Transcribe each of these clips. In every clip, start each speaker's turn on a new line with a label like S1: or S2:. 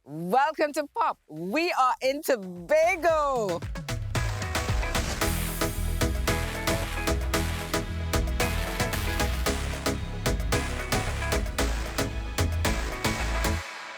S1: Welcome to Pop. We are in Tobago.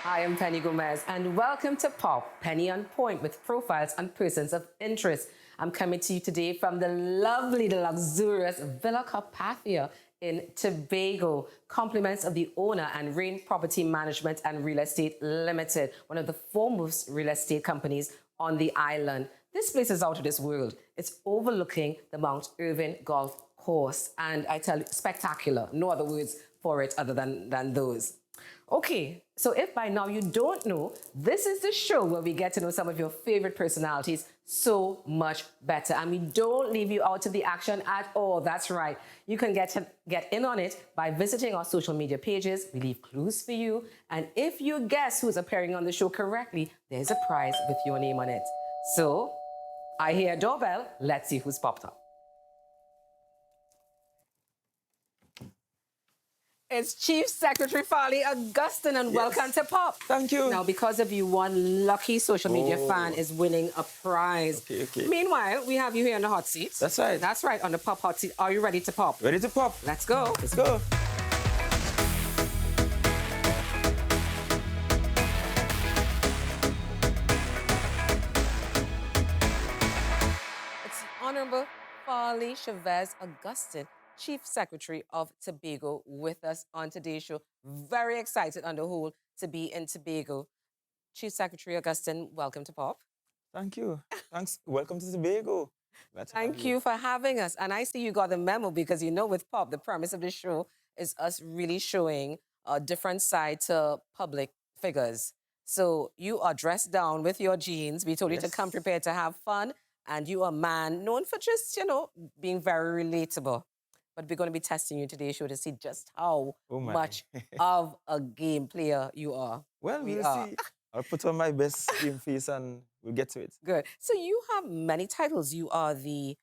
S1: Hi, I'm Penny Gomez, and welcome to Pop, Penny on Point with profiles on persons of interest. I'm coming to you today from the lovely, the luxurious Villa Carpathia in Tobago. Compliments of the owner and Rain Property Management and Real Estate Limited, one of the foremost real estate companies on the island. This place is out of this world. It's overlooking the Mount Irving Golf Course, and I tell you, spectacular. No other words for it other than those. Okay, so if by now you don't know, this is the show where we get to know some of your favorite personalities so much better. And we don't leave you out of the action at all. That's right. You can get in on it by visiting our social media pages. We leave clues for you. And if you guess who's appearing on the show correctly, there's a prize with your name on it. So, I hear a doorbell. Let's see who's popped up. It's Chief Secretary Farley Augustine, and welcome to Pop.
S2: Thank you.
S1: Now, because of you, one lucky social media fan is winning a prize.
S2: Okay.
S1: Meanwhile, we have you here on the hot seat.
S2: That's right.
S1: That's right, on the Pop hot seat. Are you ready to pop?
S2: Ready to pop.
S1: Let's go.
S2: Let's go.
S1: It's Honorable Farley Chavez Augustine, Chief Secretary of Tobago, with us on today's show. Very excited on the whole to be in Tobago. Chief Secretary Augustine, welcome to Pop.
S2: Thank you. Thanks. Welcome to Tobago.
S1: Thank you for having us. And I see you got the memo because you know with Pop, the premise of the show is us really showing a different side to public figures. So you are dressed down with your jeans. We told you to come prepared to have fun. And you are a man known for just, being very relatable. But we're going to be testing you today's show to see just how much of a game player you are.
S2: Well, we'll see. I'll put on my best game face and we'll get to it.
S1: Good. So you have many titles. You are the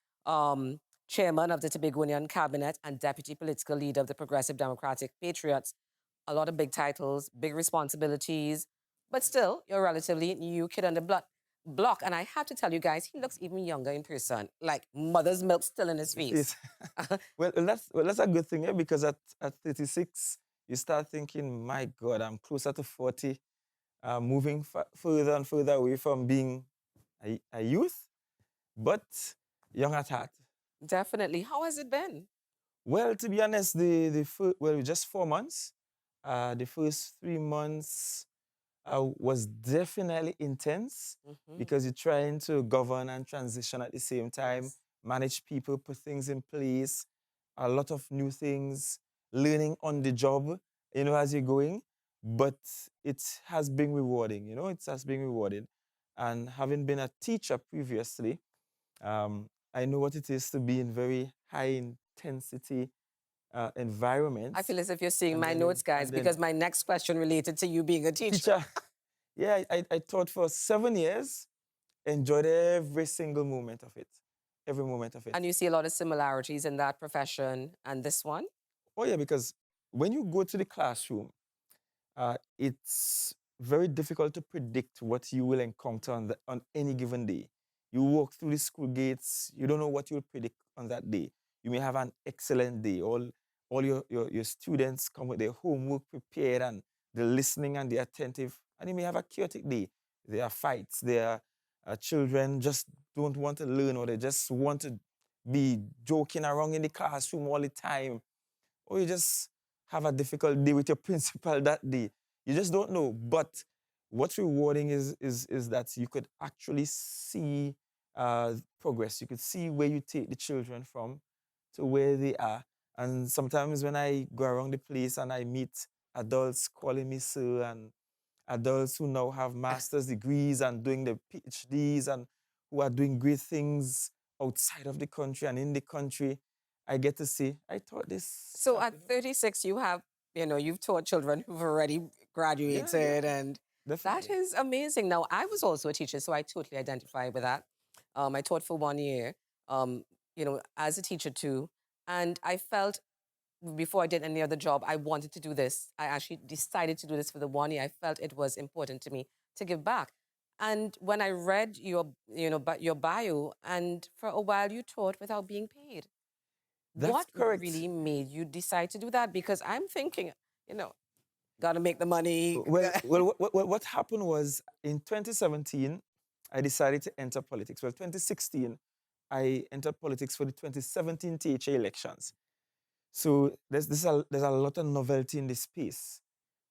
S1: chairman of the Tobagonian Cabinet and deputy political leader of the Progressive Democratic Patriots. A lot of big titles, big responsibilities, but still, you're a relatively new kid on the block. And I have to tell you guys, he looks even younger in person, like mother's milk still in his face.
S2: Well, that's a good thing, because at 36, you start thinking, my God, I'm closer to 40, moving further and further away from being a youth, but young at heart.
S1: Definitely. How has it been?
S2: Well, to be honest, just 4 months. The first 3 months was definitely intense because you're trying to govern and transition at the same time, manage people, put things in place, a lot of new things, learning on the job, as you're going. But it has been rewarding, it has been rewarding. And having been a teacher previously, I know what it is to be in very high intensity environment.
S1: I feel as if you're seeing my notes, guys, because my next question related to you being a teacher.
S2: Yeah, I taught for 7 years, enjoyed every single moment of it, every moment of it.
S1: And you see a lot of similarities in that profession and this one?
S2: Oh yeah, because when you go to the classroom, it's very difficult to predict what you will encounter on any given day. You walk through the school gates, you don't know what you'll predict on that day. You may have an excellent day. All your students come with their homework prepared and they're listening and they're attentive. And you may have a chaotic day. There are fights. There are children just don't want to learn, or they just want to be joking around in the classroom all the time. Or you just have a difficult day with your principal that day. You just don't know. But what's rewarding is that you could actually see progress. You could see where you take the children from to where they are. And sometimes when I go around the place and I meet adults calling me sir, and adults who now have master's degrees and doing their PhDs and who are doing great things outside of the country and in the country, I get to see, I taught this.
S1: So at 36, you have, you've taught children who've already graduated, and
S2: definitely.
S1: That is amazing. Now, I was also a teacher, so I totally identify with that. I taught for 1 year, as a teacher too, and I felt before I did any other job, I wanted to do this. I actually decided to do this for the 1 year. I felt it was important to me to give back. And when I read your bio, and for a while you taught without being paid.
S2: That's
S1: What
S2: correct.
S1: really made you decide to do that? Because I'm thinking, you know, gotta make the money.
S2: What happened was in 2017, I decided to enter politics. Well, 2016, I entered politics for the 2017 THA elections. So there's a lot of novelty in this space.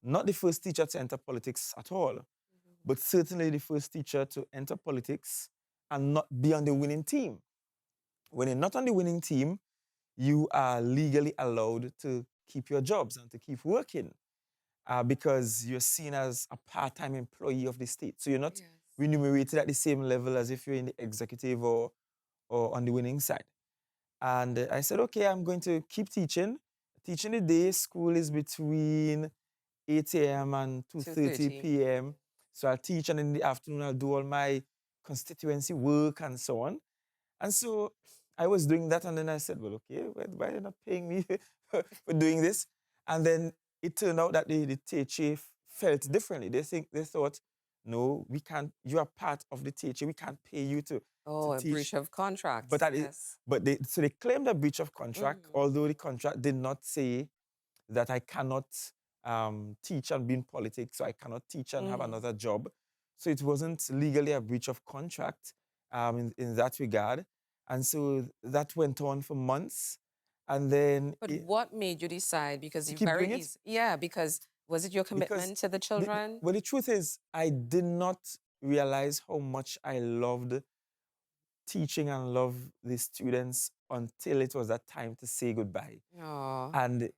S2: Not the first teacher to enter politics at all, but certainly the first teacher to enter politics and not be on the winning team. When you're not on the winning team, you are legally allowed to keep your jobs and to keep working because you're seen as a part-time employee of the state. So you're not
S1: Yes.
S2: remunerated at the same level as if you're in the executive or on the winning side. And I said, okay, I'm going to keep teaching. Teaching the day, school is between 8 a.m. and 2:30
S1: 2:30.
S2: p.m. So I'll teach, and in the afternoon, I'll do all my constituency work and so on. And so I was doing that, and then I said, well, okay, why are you not paying me for doing this? And then it turned out that the THA felt differently. They thought, no, we can't, you are part of the THA, we can't pay you to
S1: Oh, a
S2: teach.
S1: breach of contract.
S2: But that is,
S1: Yes.
S2: but they claimed a breach of contract,
S1: Mhm.
S2: although the contract did not say that I cannot teach and be in politics, so I cannot teach and have
S1: Mhm.
S2: another job. So it wasn't legally a breach of contract in that regard. And so that went on for months. And then
S1: But what made you decide? Because
S2: to
S1: you
S2: keep
S1: very
S2: doing it,
S1: easy. Yeah, because was it your
S2: because
S1: commitment to the children?
S2: well, the truth is, I did not realize how much I loved teaching and love the students until it was that time to say goodbye.
S1: Oh,
S2: And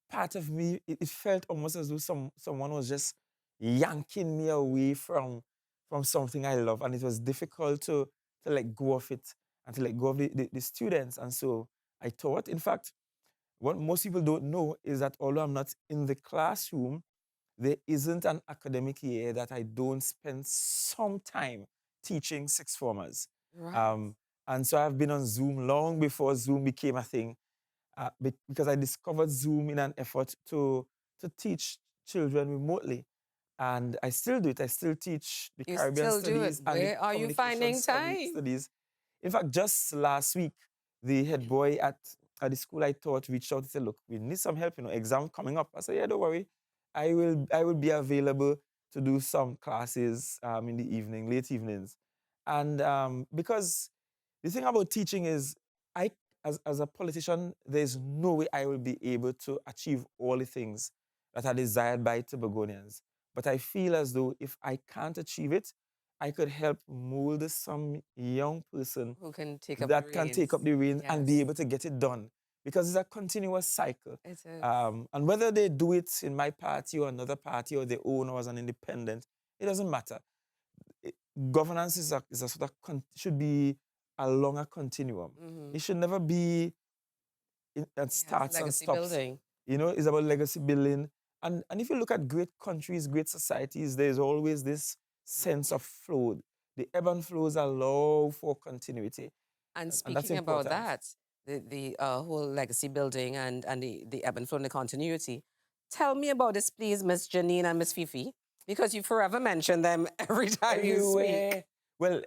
S2: part of me, it felt almost as though someone was just yanking me away from something I love. And it was difficult to let go of it and to let go of the students. And so I taught. In fact, what most people don't know is that although I'm not in the classroom, there isn't an academic year that I don't spend some time teaching sixth formers.
S1: right.
S2: Um, and so I've been on Zoom long before Zoom became a thing because I discovered Zoom in an effort to teach children remotely. And I still do it. I still teach the
S1: You
S2: Caribbean
S1: still do it.
S2: studies and the
S1: Where are you
S2: communication
S1: finding time?
S2: studies. In fact, just last week, the head boy at the school I taught reached out and said, look, we need some help, exam coming up. I said, yeah, don't worry. I will be available to do some classes in the evening, late evenings. And because the thing about teaching is I as a politician, there's no way I will be able to achieve all the things that are desired by Tobagonians. But I feel as though if I can't achieve it, I could help mold some young person
S1: Who can take up the
S2: that can take up
S1: reins?
S2: the reins and be
S1: Yes,
S2: able to get it done. Because it's a continuous cycle.
S1: it is.
S2: And whether they do it in my party or another party or their own or as an independent, it doesn't matter. Governance is a sort of should be along a continuum.
S1: Hmm.
S2: It should never be that
S1: Yes,
S2: starts and
S1: legacy
S2: stops.
S1: building.
S2: It's about legacy building. And if you look at great countries, great societies, there's always this sense of flow. The ebb and flows allow for continuity.
S1: And
S2: And that's
S1: speaking about
S2: important.
S1: that, the whole legacy building and the ebb and flow and the continuity, tell me about this, please, Miss Janine and Miss Fifi, because you forever mention them every time you
S2: Everywhere.
S1: speak.
S2: Well,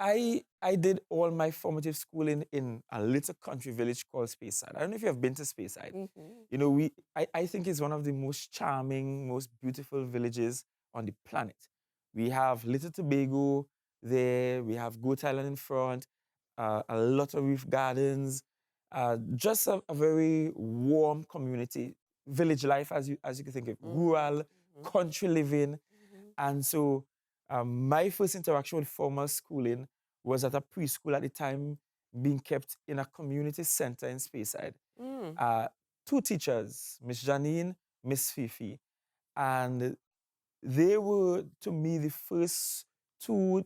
S2: I did all my formative schooling in a little country village called Speyside. I don't know if you have been to Speyside.
S1: Hmm.
S2: I think it's one of the most charming, most beautiful villages on the planet. We have Little Tobago there, we have Goat Island in front, a lot of reef gardens, just a very warm community, village life as you can think of, rural,
S1: Hmm.
S2: country living.
S1: Hmm.
S2: And so my first interaction with formal schooling was at a preschool at the time, being kept in a community center in Speyside.
S1: Mm.
S2: Uh, Two teachers, Miss Janine, Miss Fifi, and they were to me the first two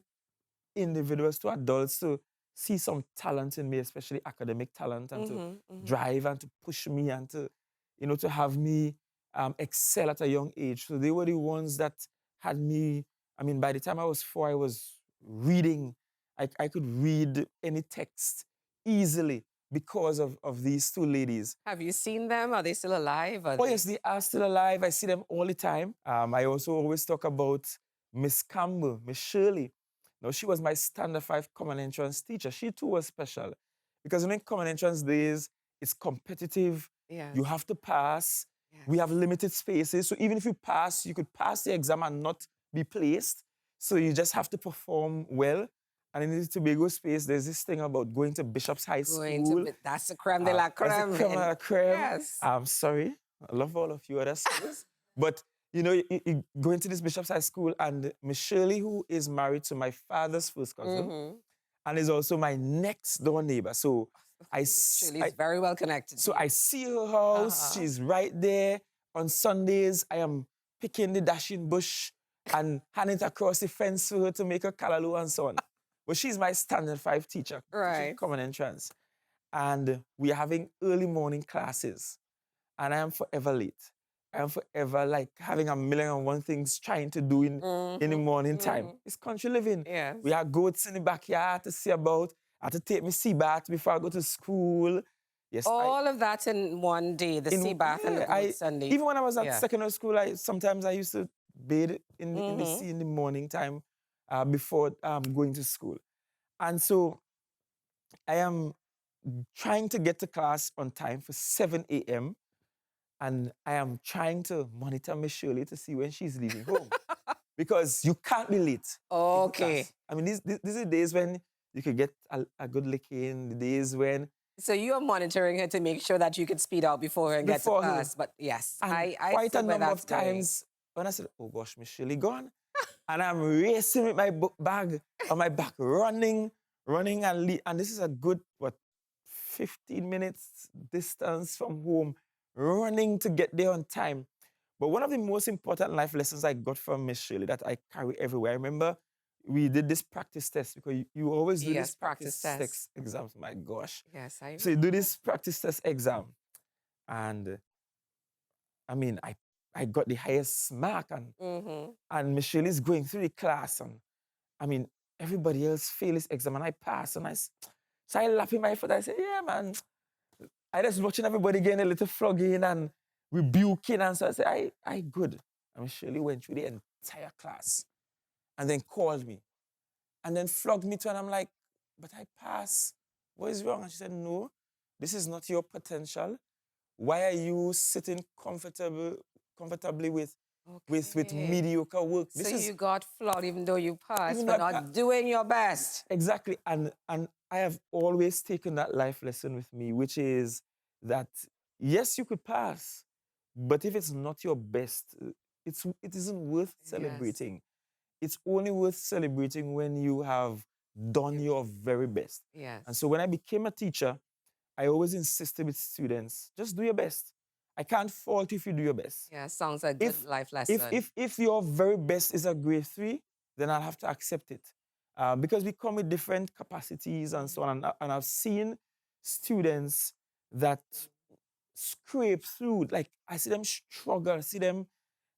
S2: individuals, to adults, to see some talent in me, especially academic talent, and to
S1: Hmm. Hmm.
S2: drive and to push me and to have me excel at a young age. So they were the ones that had me. I mean, by the time I was 4, I was reading. I could read any text easily because of these two ladies.
S1: Have you seen them? Are they still alive?
S2: Oh, yes, they are still alive. I see them all the time. I also always talk about Miss Campbell, Miss Shirley. Now, she was my Standard 5 Common Entrance teacher. She too was special because in Common Entrance days, it's competitive.
S1: Yes.
S2: You have to pass.
S1: Yes.
S2: We have limited spaces. So even if you pass, you could pass the exam and not be placed. So you just have to perform well. And in the Tobago space, there's this thing about going to Bishop's High School.
S1: That's the creme de la creme.
S2: That's the creme de la creme.
S1: Yes.
S2: I'm sorry. I love all of you other schools. But, you know, you go into this Bishop's High School, and Miss Shirley, who is married to my father's first cousin, and is also my next door neighbor. So
S1: Shirley's very well connected.
S2: So I see her house. She's right there. On Sundays, I am picking the dashing bush and handing it across the fence for her to make a callaloo and so on. But she's my Standard 5 teacher,
S1: right?
S2: Common Entrance. And we are having early morning classes. And I am forever late. I am forever like having a million and one things trying to do in the morning time. It's country living.
S1: Yes.
S2: We have goats in the backyard to see about. I have to take my sea bath before I go to school. Yes,
S1: all of that in one day, the sea bath and the goat Sunday.
S2: Even when I was at secondary school, sometimes I used to bathe in the sea in the morning time before going to school. And so I am trying to get to class on time for 7 a.m. And I am trying to monitor Miss Shirley to see when she's leaving home. Because you can't be late.
S1: Okay.
S2: I mean, these are days when you could get a good licking, the days when...
S1: So you are monitoring her to make sure that you could speed out before her and get to class. But yes, I
S2: quite a number of times when I said, oh gosh, Miss Shirley gone. And I'm racing with my book bag on my back, running and this is a good, 15 minutes distance from home, running to get there on time. But one of the most important life lessons I got from Miss Shirley that I carry everywhere, I remember we did this practice test because you always do this practice test exams. My gosh.
S1: Yes, I know.
S2: So you do this practice test exam. And I mean, I got the highest mark and Miss Shirley's going through the class and I mean, everybody else failed this exam and I passed and so I laugh in my foot. I say, yeah, man. I just watching everybody getting a little flogging and rebuking and so I say, I good. And Miss Shirley went through the entire class and then called me and then flogged me too. And I'm like, but I passed. What is wrong? And she said, no, this is not your potential. Why are you sitting comfortably with mediocre work?
S1: So you got flogged even though you passed for not doing your best.
S2: Exactly. And I have always taken that life lesson with me, which is that, yes, you could pass, but if it's not your best, it isn't worth celebrating. Yes. It's only worth celebrating when you have done your very best.
S1: Yes.
S2: And so when I became a teacher, I always insisted with students, just do your best. I can't fault you if you do your best.
S1: Yeah, sounds like a good life lesson.
S2: If your very best is a grade 3, then I'll have to accept it. Because we come with different capacities and so on. And I've seen students that scrape through. Like, I see them struggle, I see them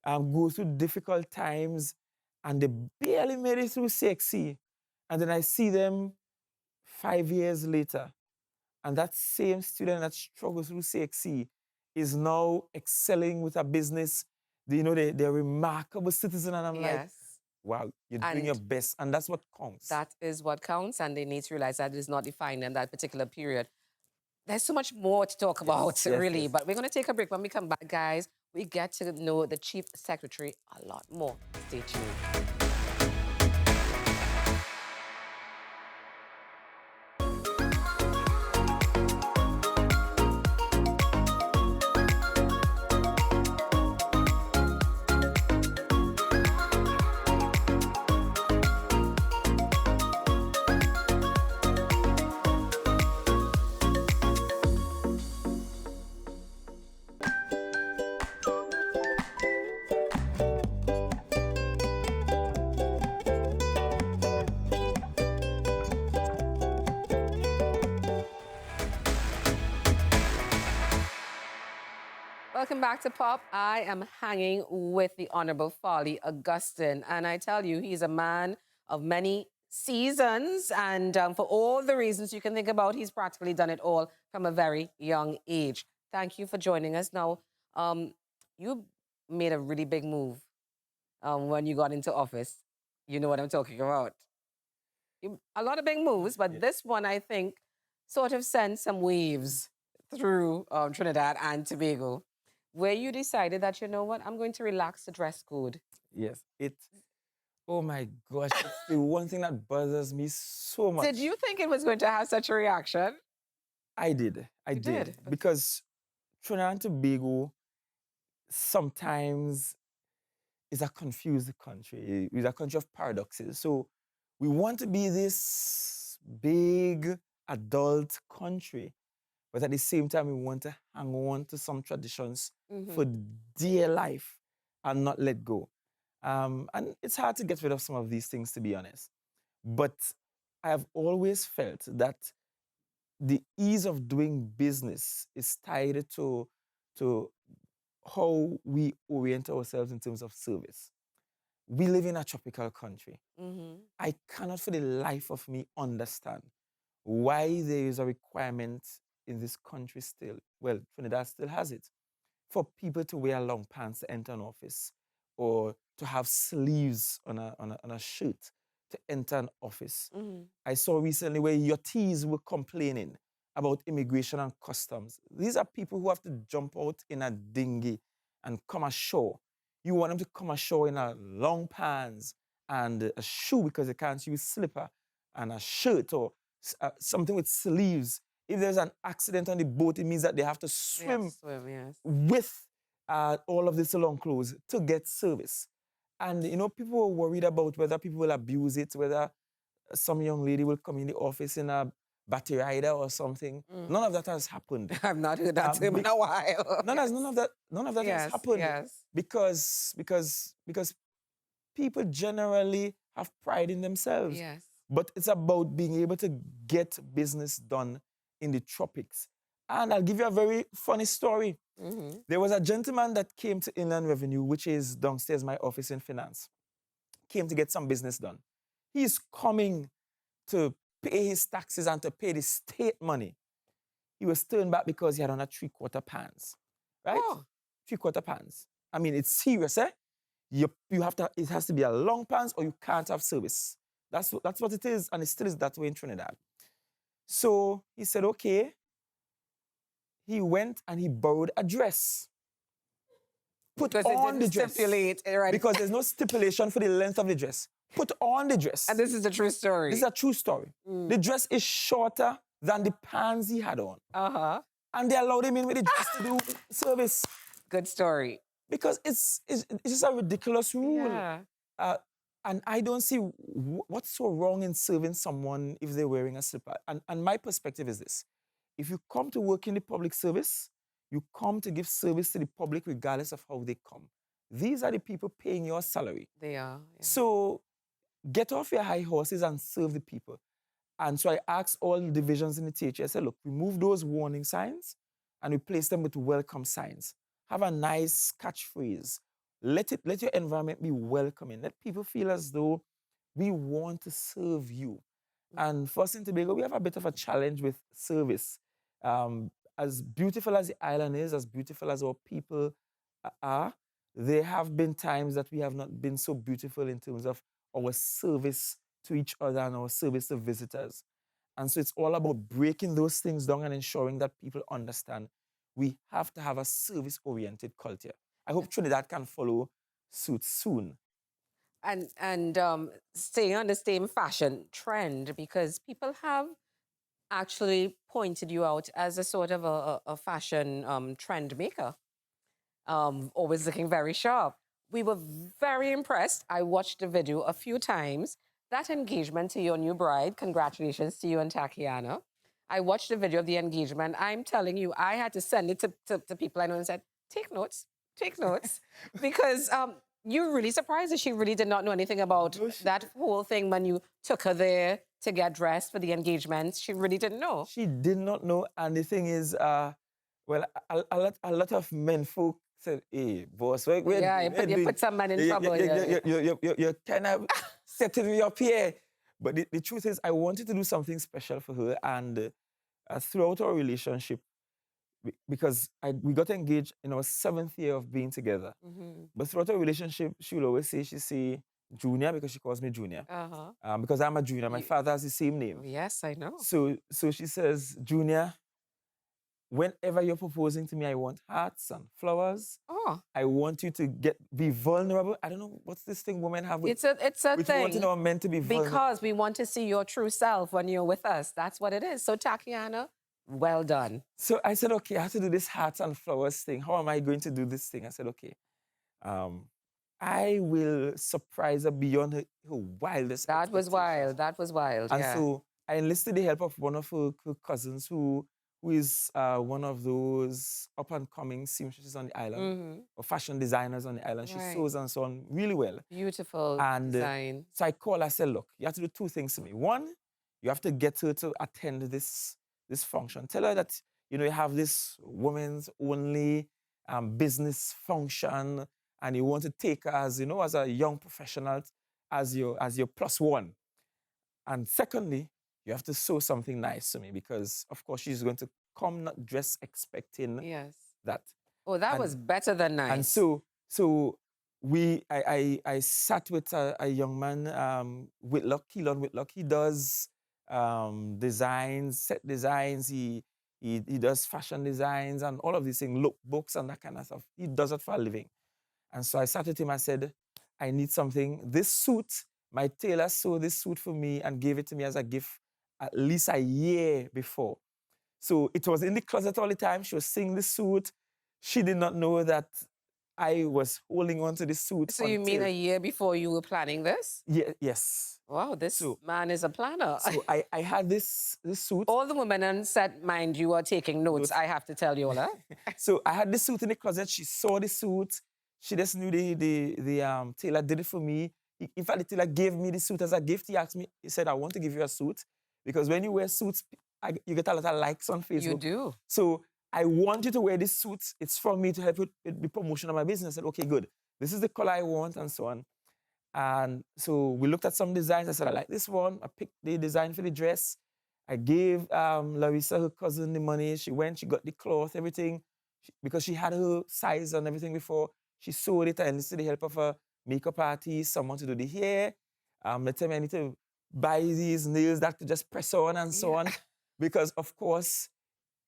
S2: go through difficult times, and they barely made it through CXC. And then I see them 5 years later, and that same student that struggled through CXC is now excelling with a business. They're remarkable citizen, and I'm like, wow, you're doing your best, and that's what counts.
S1: That is what counts, and they need to realize that it is not defined in that particular period. There's so much more to talk about, really, but we're going to take a break. When we come back, guys, we get to know the Chief Secretary a lot more. Stay tuned. Welcome back to Pop. I am hanging with the Honorable Farley Augustine, and I tell you, he's a man of many seasons, and for all the reasons you can think about, he's practically done it all from a very young age. Thank you for joining us. Now, you made a really big move when you got into office. You know what I'm talking about. A lot of big moves, but this one, I think, sort of sent some waves through Trinidad and Tobago, where you decided that, you know what, I'm going to relax the dress code.
S2: Yes, oh my gosh, it's the one thing that bothers me so much.
S1: Did you think it was going to have such a reaction?
S2: I did. I did. Because Trinidad and Tobago sometimes is a confused country. It's a country of paradoxes. So we want to be this big adult country, but at the same time, we want to hang on to some traditions for dear life and not let go. And it's hard to get rid of some of these things, to be honest. But I have always felt that the ease of doing business is tied to how we orient ourselves in terms of service. We live in a tropical country. I cannot for the life of me understand why there is a requirement in this country still, well, Trinidad still has it, for people to wear long pants to enter an office or to have sleeves on a shirt to enter an office. I saw recently where yachties were complaining about immigration and customs. These are people who have to jump out in a dinghy and come ashore. You want them to come ashore in a long pants and a shoe because they can't use slipper and a shirt or something with sleeves. If there's an accident on the boat, it means that they have to swim, with all of this long clothes to get service. And, you know, people were worried about whether people will abuse it, whether some young lady will come in the office in a battery rider or something. None of that has happened.
S1: I've not heard that term in a while.
S2: None of that has happened. Because people generally have pride in themselves. But it's about being able to get business done in the tropics. And I'll give you a very funny story. There was a gentleman that came to Inland Revenue, which is downstairs my office in finance, came to get some business done. He's coming to pay his taxes and to pay the state money. He was turned back because he had on a 3/4 pants, right? 3/4 pants. I mean, it's serious, eh? You have to, it has to be a long pants or you can't have service. That's what it is, and it still is that way in Trinidad. So he said, okay. He went and he borrowed a dress. Put on the dress. Because there's no stipulation for the length of the dress. Put on the dress.
S1: And this is a true story.
S2: This is a true story. The dress is shorter than the pants he had on. And they allowed him in with the dress to do service.
S1: Good story.
S2: Because it's just a ridiculous rule. And I don't see what's so wrong in serving someone if they're wearing a slipper. And my perspective is this. If you come to work in the public service, you come to give service to the public regardless of how they come. These are the people paying your salary.
S1: They are.
S2: So get off your high horses and serve the people. And so I asked all the divisions in the TH, I said, look, remove those warning signs and replace them with welcome signs. Have a nice catchphrase. Let your environment be welcoming. Let people feel as though we want to serve you. And for us in Tobago, we have a bit of a challenge with service. As beautiful as the island is, as beautiful as our people are, there have been times that we have not been so beautiful in terms of our service to each other and our service to visitors. And so it's all about breaking those things down and ensuring that people understand we have to have a service-oriented culture. I hope Trinidad can follow suit soon.
S1: And staying on the same fashion trend, because people have actually pointed you out as a sort of a fashion trend maker, always looking very sharp. We were very impressed. I watched the video a few times. That engagement to your new bride, congratulations to you and Takiana. I watched the video of the engagement. I'm telling you, I had to send it to people I know and said, take notes, because you really surprised her. She really did not know anything about that whole thing when you took her there to get dressed for the engagement. She really didn't know.
S2: She did not know. And the thing is, well, a lot of men folk said, hey, boss,
S1: you put some men in trouble.
S2: You're kind of setting me up here. But the truth is, I wanted to do something special for her. And throughout our relationship, because we got engaged in our 7th year of being together. But throughout our relationship, she will always say, she say Junior, because she calls me Junior. Because I'm a junior. My father has the same name.
S1: Yes, I know.
S2: So she says, Junior, whenever you're proposing to me, I want hearts and flowers.
S1: Oh,
S2: I want you to be vulnerable. I don't know, what's this thing women have with,
S1: it's a
S2: with
S1: thing.
S2: wanting our men to be vulnerable.
S1: Because we want to see your true self when you're with us. That's what it is. So, Tatiana, well done.
S2: So I said, okay, I have to do this hearts and flowers thing. How am I going to do this thing? I said, okay, I will surprise her beyond her wildest
S1: That was
S2: expectations.
S1: wild. That was wild.
S2: And
S1: yeah.
S2: so I enlisted the help of one of her cousins who is one of those up-and-coming seamstresses on the island, or fashion designers on the island. She sews and so on really well.
S1: Beautiful design.
S2: So I called, I said, look, you have to do 2 things to me. One, you have to get her to attend this function. Tell her that, you have this women's only business function, and you want to take her as, as a young professional, as your +1. And secondly, you have to sew something nice to me, because, of course, she's going to come not dressed expecting that.
S1: Oh, that was better than nice.
S2: And so I sat with a young man, Whitlock, Keelan Whitlock. He does designs, set designs. He does fashion designs and all of these things, lookbooks and that kind of stuff. He does it for a living. And so I sat with him. I said, I need something. This suit, my tailor sewed this suit for me and gave it to me as a gift at least a year before. So it was in the closet all the time. She was seeing the suit. She did not know that I was holding on to the suit.
S1: So you mean a year before you were planning this?
S2: Yeah, yes.
S1: Wow, this man is a planner.
S2: So I had this suit.
S1: All the women on set, mind you, are taking notes. I have to tell you all that.
S2: So I had this suit in the closet. She saw the suit. She just knew the tailor did it for me. In fact, the tailor gave me the suit as a gift. He asked me, he said, I want to give you a suit, because when you wear suits, you get a lot of likes on Facebook.
S1: You do.
S2: So I want you to wear this suit. It's for me to help with the promotion of my business. I said, okay, good. This is the color I want, and so on. And so we looked at some designs. I said, I like this one. I picked the design for the dress. I gave Larissa, her cousin, the money. She went, she got the cloth, everything. Because she had her size and everything before. She sewed it. I enlisted the help of a makeup artist, someone to do the hair. They tell me I need to buy these nails that could just press on and so on. Because, of course,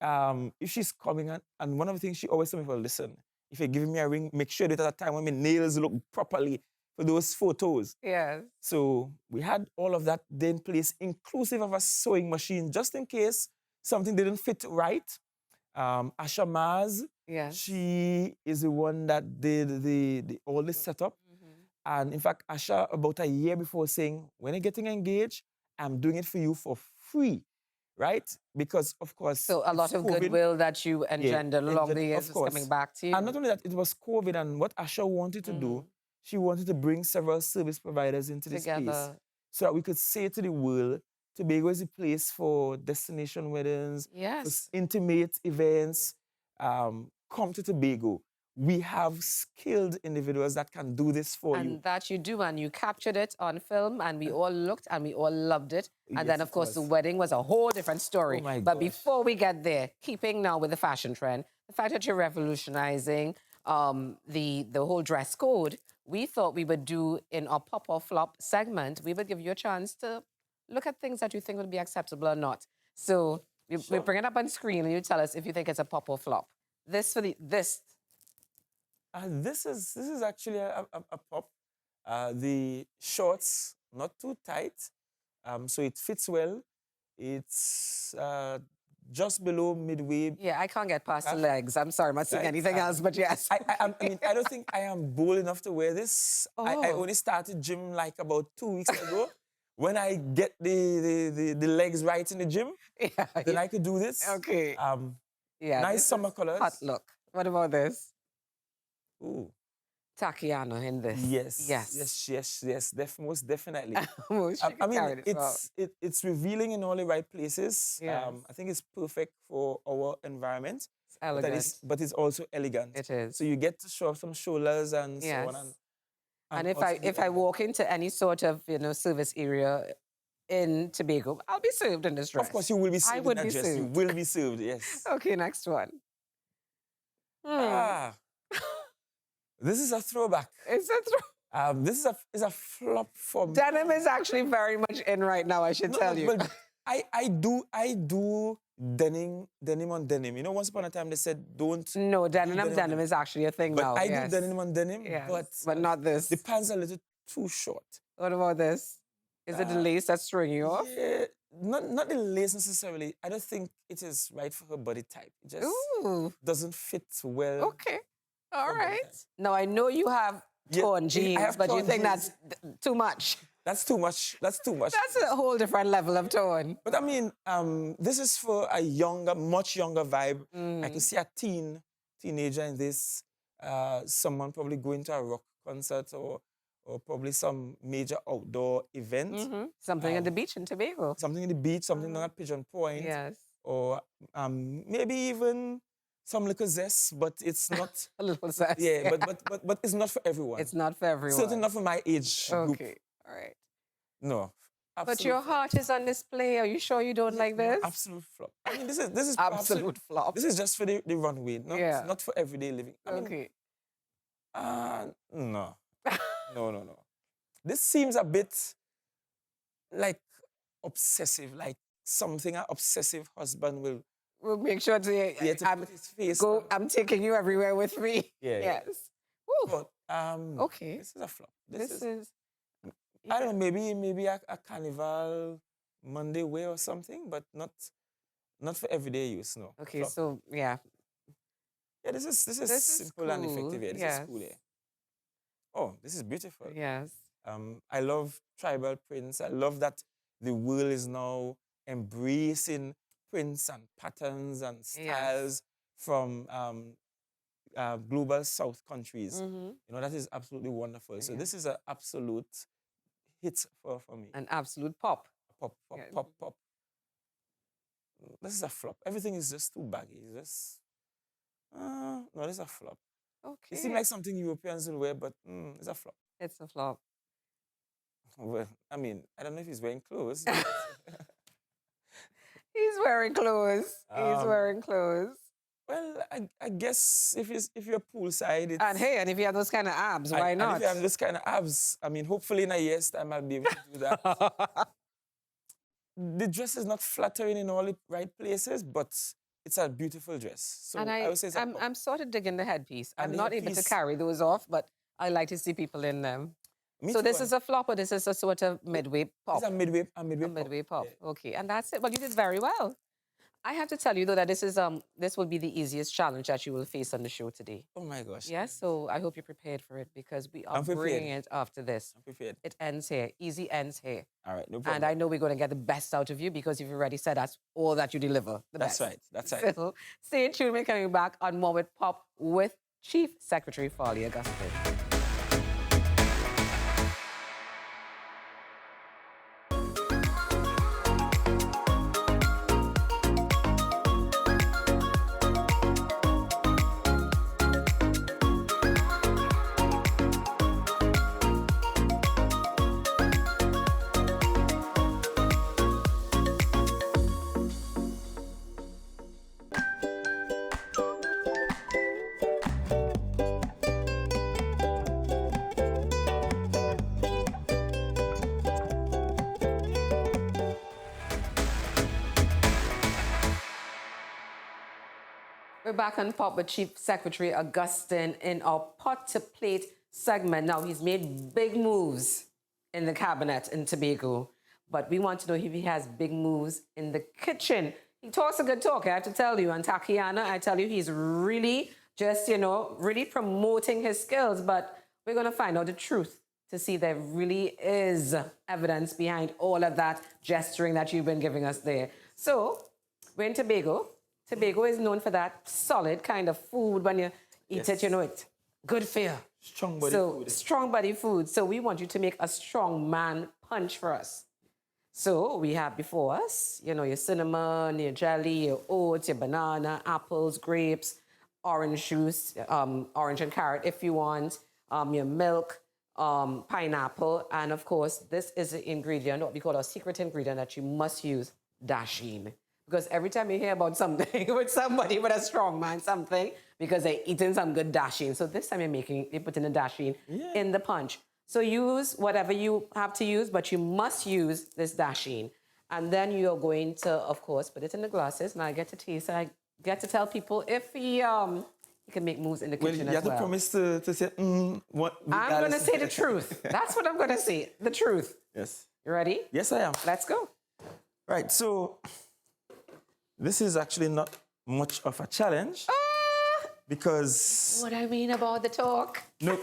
S2: if she's coming and one of the things she always told me, well, listen, if you're giving me a ring, make sure that at a time when my nails look properly for those photos.
S1: Yes.
S2: So we had all of that in place, inclusive of a sewing machine, just in case something didn't fit right. Asha Maz, she is the one that did all this setup. And in fact, Asha, about a year before, saying, when you're getting engaged, I'm doing it for you for free, right? Because, of course,
S1: so a lot of
S2: COVID.
S1: Goodwill that you engendered along the years is coming back to you.
S2: And not only that, it was COVID, and what Asha wanted to do, she wanted to bring several service providers into this space so that we could say to the world, Tobago is a place for destination weddings, for intimate events. Come to Tobago. We have skilled individuals that can do this for you.
S1: And that you do, and you captured it on film, and we all looked and we all loved it. And then, of course, the wedding was a whole different story.
S2: Oh my
S1: but
S2: gosh.
S1: Before we get there, keeping now with the fashion trend, the fact that you're revolutionizing the whole dress code, we thought we would do in our pop or flop segment, we would give you a chance to look at things that you think would be acceptable or not. So we bring it up on screen, and you tell us if you think it's a pop or flop. This
S2: is actually a pop. The shorts, not too tight, so it fits well. It's just below midway.
S1: Yeah, I can't get past the legs. I'm sorry, I'm not saying anything else, but yes.
S2: I mean, I don't think I am bold enough to wear this. I only started gym like about 2 weeks ago. When I get the legs right in the gym, then I could do this.
S1: Okay.
S2: Nice summer colors.
S1: Hot look. What about this?
S2: Ooh.
S1: Tatiana in this.
S2: Yes. Most definitely.
S1: I mean,
S2: it's revealing in all the right places.
S1: Yes.
S2: I think it's perfect for our environment.
S1: It's elegant.
S2: But it's also elegant.
S1: It is.
S2: So you get to show off some shoulders and so on.
S1: And if I walk into any sort of service area, in Tobago. I'll be served in this dress.
S2: Of course, you will be
S1: I
S2: served in
S1: would
S2: that
S1: be
S2: dress. You
S1: served.
S2: will be served, yes.
S1: Okay, next one.
S2: Ah, this is a throwback.
S1: It's a
S2: This is a flop for me.
S1: Denim is actually very much in right now, I should tell you.
S2: But I do denim on denim. You know, once upon a time they said don't.
S1: No,
S2: do
S1: denim is actually a thing
S2: but
S1: now.
S2: I
S1: Yes.
S2: do denim on denim,
S1: Yes, but not this.
S2: the pants are a little too short.
S1: What about this? Is it the lace that's throwing you off?
S2: Yeah, not the lace necessarily. I don't think it is right for her body type. It just
S1: Ooh,
S2: doesn't fit well.
S1: okay. All
S2: body
S1: right.
S2: type.
S1: Now, I know you have
S2: Yeah,
S1: torn
S2: I
S1: jeans,
S2: have
S1: but you
S2: torn
S1: think
S2: jeans.
S1: that's too much.
S2: That's too much. That's too much.
S1: That's a whole different level of tone.
S2: But I mean, this is for a much younger vibe. I could see a teenager in this. Someone probably going to a rock concert or probably some major outdoor event.
S1: Something at the beach in Tobago.
S2: Something in the beach, something down at Pigeon Point.
S1: Yes.
S2: Or maybe even some little zest, but it's not.
S1: A little zest.
S2: Yeah, but it's not for everyone.
S1: It's not for everyone.
S2: Certainly not for my age group.
S1: Okay. All right.
S2: No.
S1: But your heart is on display. Are you sure you don't like this?
S2: Absolute flop. I mean, this is
S1: Absolute flop.
S2: This is just for the runway, not for everyday living. I mean,
S1: Okay.
S2: no. No. This seems a bit like obsessive, like something an obsessive husband will.
S1: We'll make sure to
S2: Put his face.
S1: I'm taking you everywhere with me.
S2: Yeah.
S1: Yes. Woo.
S2: But
S1: Okay.
S2: this is a flop.
S1: This is
S2: I don't know, maybe a carnival Monday wear or something, but not for everyday use. No.
S1: okay.
S2: Flop.
S1: So yeah,
S2: Yeah, this is
S1: this is
S2: simple and
S1: cool,
S2: effective. Yeah, this
S1: yes.
S2: is cool. Yeah. Oh, this is beautiful.
S1: yes.
S2: I love tribal prints. I love that the world is now embracing prints and patterns and styles from global South countries.
S1: Mm-hmm.
S2: You know, that is absolutely wonderful. So this is an absolute hit for me.
S1: An absolute pop.
S2: Pop. This is a flop. Everything is just too baggy. It's just no, this is a flop.
S1: Okay.
S2: It seems like something Europeans will wear, but it's a flop.
S1: It's a flop.
S2: Well, I mean, I don't know if he's wearing clothes.
S1: He's wearing clothes. He's wearing clothes.
S2: Well, I guess if you're poolside, it's...
S1: And if you have those kind of abs, why not?
S2: And if you have those kind of abs, I mean, hopefully in a year's time I'll be able to do that. The dress is not flattering in all the right places, but it's a beautiful dress. So
S1: and
S2: I would say it's
S1: I'm sort of digging the headpiece. I'm
S2: And the
S1: not able to
S2: headpiece-
S1: carry those off, but I like to see people in them.
S2: Me
S1: So
S2: too,
S1: this
S2: and
S1: is a flop, or this is a sort of midway pop?
S2: It's a midway
S1: A midway pop.
S2: Yeah.
S1: Okay, and that's it. Well, you did very well. I have to tell you though that this will be the easiest challenge that you will face on the show today.
S2: Oh my gosh.
S1: Yes, so I hope you're prepared for it because we are
S2: I'm prepared.
S1: bringing it after this.
S2: I'm prepared.
S1: It ends here. Easy ends here.
S2: All right, no problem.
S1: And I know we're going to get the best out of you because you've already said that's all that you deliver.
S2: That's right. That's right.
S1: So stay tuned. We're coming back on More with Pop with Chief Secretary Farley Augustine. We're back on Pop with Chief Secretary Augustine in our Pot to Plate segment. Now, he's made big moves in the cabinet in Tobago, but we want to know if he has big moves in the kitchen. He talks a good talk, I have to tell you. And Takiana, I tell you, he's really just, really promoting his skills, but we're going to find out the truth to see there really is evidence behind all of that gesturing that you've been giving us there. So, we're in Tobago. Tobago is known for that solid kind of food. When you eat it, it's good for you.
S2: Strong body food.
S1: Strong body food. So we want you to make a strong man punch for us. So we have before us, your cinnamon, your jelly, your oats, your banana, apples, grapes, orange juice, orange and carrot if you want, your milk, pineapple, and of course, this is the ingredient, what we call a secret ingredient that you must use, dasheen. Because every time you hear about something with somebody with a strong man, something, because they're eating some good dasheen. So this time you're putting the dasheen in the punch. So use whatever you have to use, but you must use this dasheen. And then you're going to, of course, put it in the glasses. And I get to taste it. I get to tell people if he can make moves in the kitchen as well.
S2: You have to promise to say, what?
S1: I'm going to say the truth. That's what I'm going to say, the truth.
S2: Yes.
S1: You ready?
S2: Yes, I am.
S1: Let's go.
S2: Right, so this is actually not much of a challenge because...
S1: What I mean about the talk?
S2: No,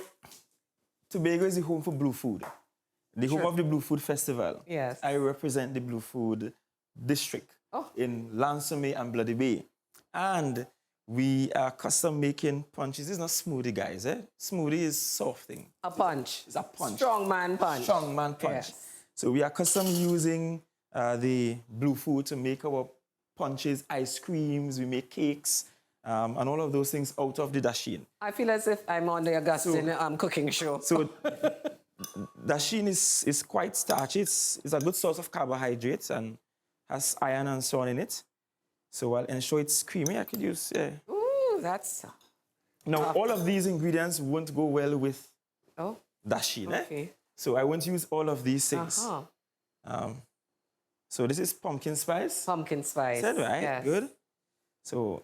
S2: Tobago is the home for Blue Food. The home of the Blue Food Festival.
S1: Yes.
S2: I represent the Blue Food District in Lansome and Bloody Bay. And we are custom making punches. It's not smoothie, guys. Smoothie is softing.
S1: A punch.
S2: It's a punch.
S1: Strong man punch.
S2: Strong man punch.
S1: Yes.
S2: So we are custom using the Blue Food to make our punches, ice creams, we make cakes, and all of those things out of the dasheen.
S1: I feel as if I'm on the Augustine cooking show.
S2: So dasheen is quite starchy. It's a good source of carbohydrates and has iron and so on in it. So I'll ensure it's creamy. I could use...
S1: Ooh, that's...
S2: Now, all of these ingredients won't go well with dasheen.
S1: Okay.
S2: So I won't use all of these things. So this is pumpkin spice.
S1: Pumpkin spice.
S2: Said right?
S1: Yes.
S2: Good. So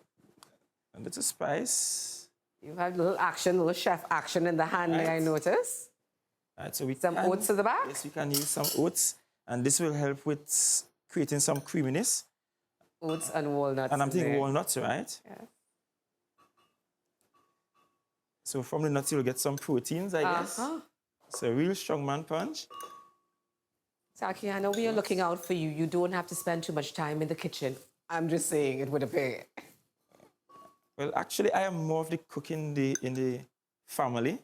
S2: a little spice.
S1: You have little action, little chef action in the hand there, I notice.
S2: Right, so we
S1: some oats at the back?
S2: Yes, we can use some oats. And this will help with creating some creaminess.
S1: Oats and walnuts.
S2: And I'm thinking walnuts, right?
S1: Yeah.
S2: So from the nuts, you'll get some proteins, I guess. It's a real strong man punch.
S1: Taki, I know we are looking out for you. You don't have to spend too much time in the kitchen. I'm just saying it would appear.
S2: Well, actually, I am more of the cook in the family.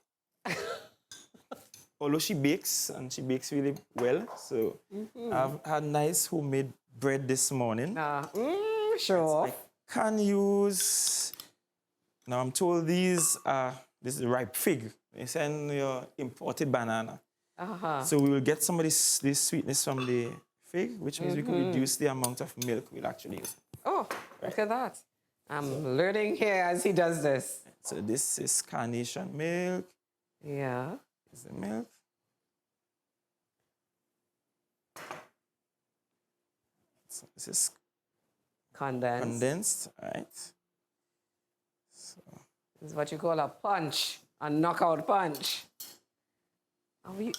S2: Although she bakes, and she bakes really well. So I've had nice homemade bread this morning.
S1: Sure.
S2: I can use... Now, I'm told this is ripe fig. They send your imported banana. So we will get some of this sweetness from the fig, which means we can reduce the amount of milk we'll actually use.
S1: Oh, look at that. I'm learning here as he does this.
S2: So this is carnation milk.
S1: Yeah.
S2: This is the milk. So this is condensed, right? So
S1: this is what you call a punch, a knockout punch.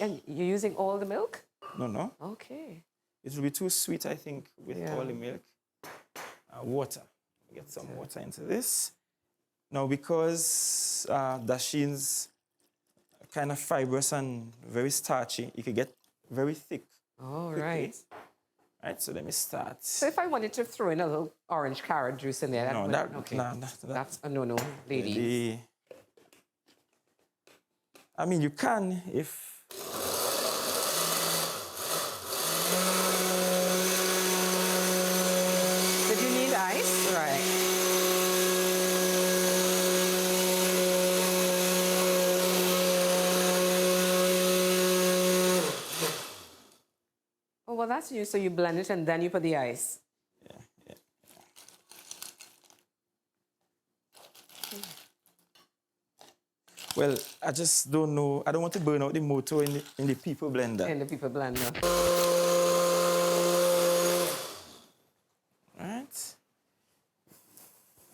S1: And you're using all the milk?
S2: No.
S1: Okay.
S2: It will be too sweet, I think, with all the milk. Water. Get some water into this. Now, because dasheen's kind of fibrous and very starchy, it can get very thick.
S1: Oh, right.
S2: Right, so let me start.
S1: So if I wanted to throw in a little orange carrot juice in there, that's a no-no, ladies.
S2: I mean, you can if...
S1: Did you need ice? Right. Oh, well, that's you. So you blend it and then you put the ice.
S2: Yeah. Well, I just don't know. I don't want to burn out the motor in the people blender.
S1: In the people blender.
S2: Right.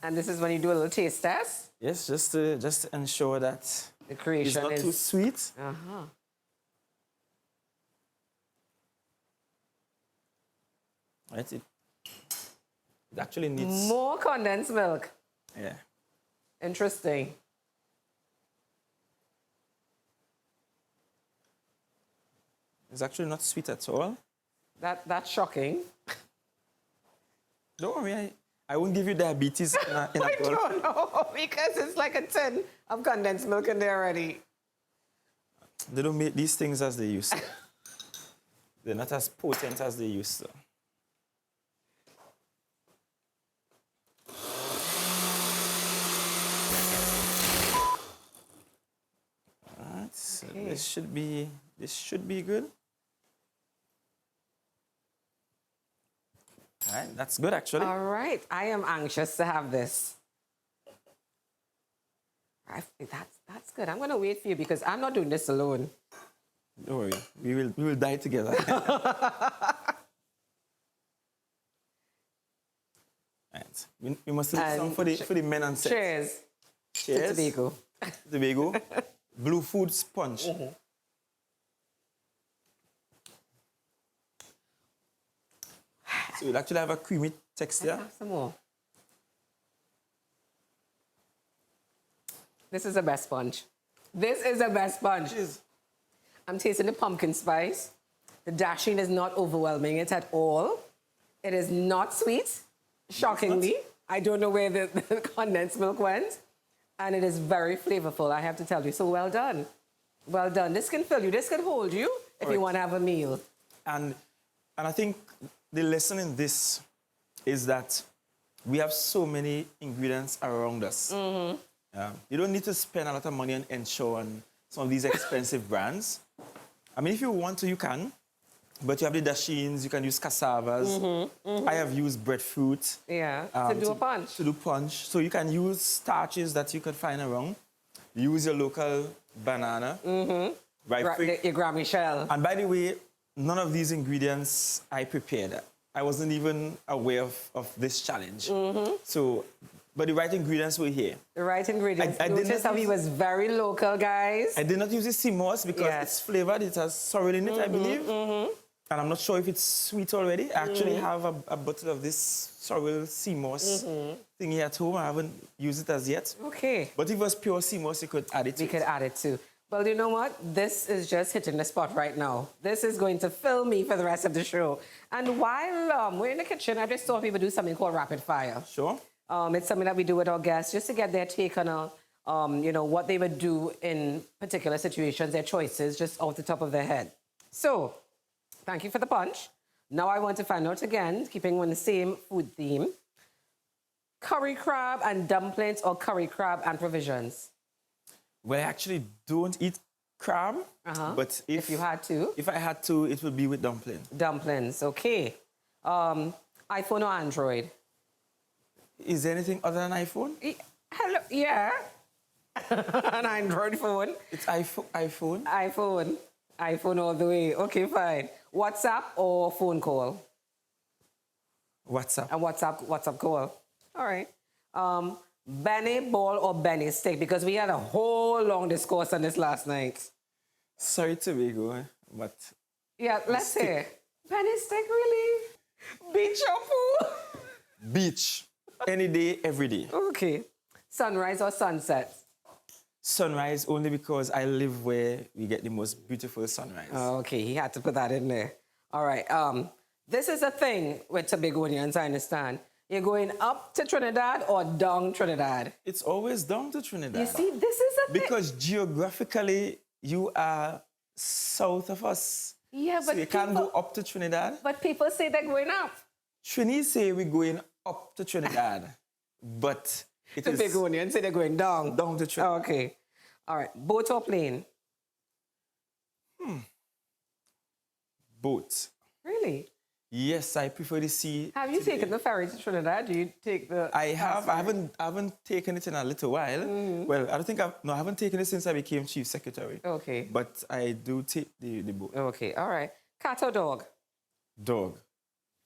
S1: And this is when you do a little taste test?
S2: Yes, just to ensure that
S1: the creation
S2: it's not too sweet. Right. It actually needs
S1: more condensed milk.
S2: Yeah.
S1: Interesting.
S2: It's actually not sweet at all.
S1: That's shocking.
S2: Don't worry, I won't give you diabetes in a
S1: I don't know, because it's like a tin of condensed milk in there already.
S2: They don't make these things as they used to. They're not as potent as they used to. All right, so This should be good. All right, that's good actually.
S1: All right, I am anxious to have this. That's good. I'm gonna wait for you because I'm not doing this alone.
S2: Don't worry, we will die together. Right. We must leave some for the men and sex.
S1: Cheers.
S2: Cheers.
S1: To Tobago.
S2: Tobago. Blue food sponge.
S1: Mm-hmm.
S2: So it actually have a creamy texture.
S1: Let's have some more. This is the best sponge. This is the best sponge.
S2: Cheers.
S1: I'm tasting the pumpkin spice. The dashing is not overwhelming it at all. It is not sweet, shockingly. I don't know where the condensed milk went. And it is very flavorful, I have to tell you. So well done. Well done. This can fill you. This can hold you if you want to have a meal.
S2: And I think the lesson in this is that we have so many ingredients around us.
S1: Mm-hmm.
S2: You don't need to spend a lot of money on Ensure and some of these expensive brands. I mean, if you want to, you can. But you have the dashins, you can use cassavas.
S1: Mm-hmm, mm-hmm.
S2: I have used breadfruit.
S1: Yeah, to do a punch.
S2: To do punch. So you can use starches that you could find around. Use your local banana.
S1: Mm-hmm.
S2: Right,
S1: your Grammy shell.
S2: And by the way, none of these ingredients I prepared. I wasn't even aware of this challenge. Mm-hmm. So, but the right ingredients were here.
S1: The right ingredients.
S2: I
S1: Notice how he was very local, guys.
S2: I did not use the sea moss because it's flavored. It has sorrel in it, I believe.
S1: Mm-hmm.
S2: And I'm not sure if it's sweet already. I actually have a bottle of this sorrel sea moss thingy at home. I haven't used it as yet.
S1: Okay.
S2: But if it was pure sea moss, you could add it to
S1: We could add it too. Well, you know what? This is just hitting the spot right now. This is going to fill me for the rest of the show. And while we're in the kitchen, I just saw people do something called rapid fire.
S2: Sure.
S1: It's something that we do with our guests just to get their take on what they would do in particular situations, their choices, just off the top of their head. So, thank you for the punch. Now I want to find out again, keeping on the same food theme, curry crab and dumplings or curry crab and provisions?
S2: Well, I actually don't eat crab, but
S1: if you had to?
S2: If I had to, it would be with dumpling.
S1: Dumplings, okay. iPhone or Android?
S2: Is there anything other than iPhone?
S1: Hello, yeah. An Android phone.
S2: It's iPhone.
S1: iPhone all the way. Okay, fine. WhatsApp or phone call?
S2: WhatsApp.
S1: And WhatsApp call. All right. Benny ball or Benny stick? Because we had a whole long discourse on this last night.
S2: Sorry, Tobago, but...
S1: Yeah, let's hear. Benny stick, really? Beach or pool?
S2: Beach. Any day, every day.
S1: Okay. Sunrise or sunset?
S2: Sunrise, only because I live where we get the most beautiful sunrise.
S1: Oh, okay, he had to put that in there. All right. This is a thing with Tobagonians, I understand. You're going up to Trinidad or down Trinidad?
S2: It's always down to Trinidad.
S1: You see, this is a thing.
S2: Because geographically, you are south of us.
S1: Yeah, but
S2: so you can't go up to Trinidad.
S1: But people say they're going up.
S2: Trinis say we're going up to Trinidad, but it is...
S1: Tobagonians say they're going down.
S2: Down to Trinidad.
S1: Oh, okay. All right. Boat or plane?
S2: Boat.
S1: Really?
S2: Yes, I prefer the sea.
S1: Have you taken the ferry to Trinidad? Do you take the...
S2: I have. I haven't taken it in a little while. Well, I haven't taken it since I became chief secretary.
S1: Okay.
S2: But I do take the boat.
S1: Okay, all right. Cat or dog?
S2: Dog.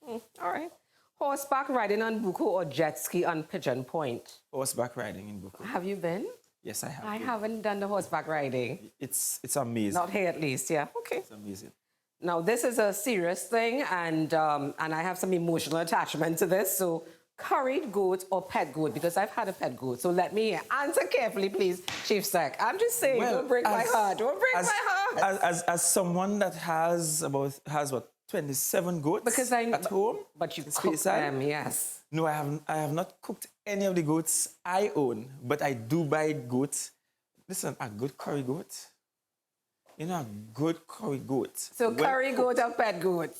S1: All right. Horseback riding on Buko or jet ski on Pigeon Point?
S2: Horseback riding in Buko.
S1: Have you been?
S2: Yes, I have.
S1: I haven't done the horseback riding.
S2: It's amazing.
S1: Not here at least, yeah. Okay.
S2: It's amazing.
S1: Now, this is a serious thing, and I have some emotional attachment to this. So, curried goat or pet goat? Because I've had a pet goat. So let me answer carefully, please, Chief Sec. I'm just saying, don't break my heart. Don't break my heart.
S2: As someone that has 27 goats at home.
S1: But you cook them, yes.
S2: No, I have not cooked any of the goats I own, but I do buy goats. Listen, a good curry goat. You know, a good curry goat.
S1: So curry goat or pet goat?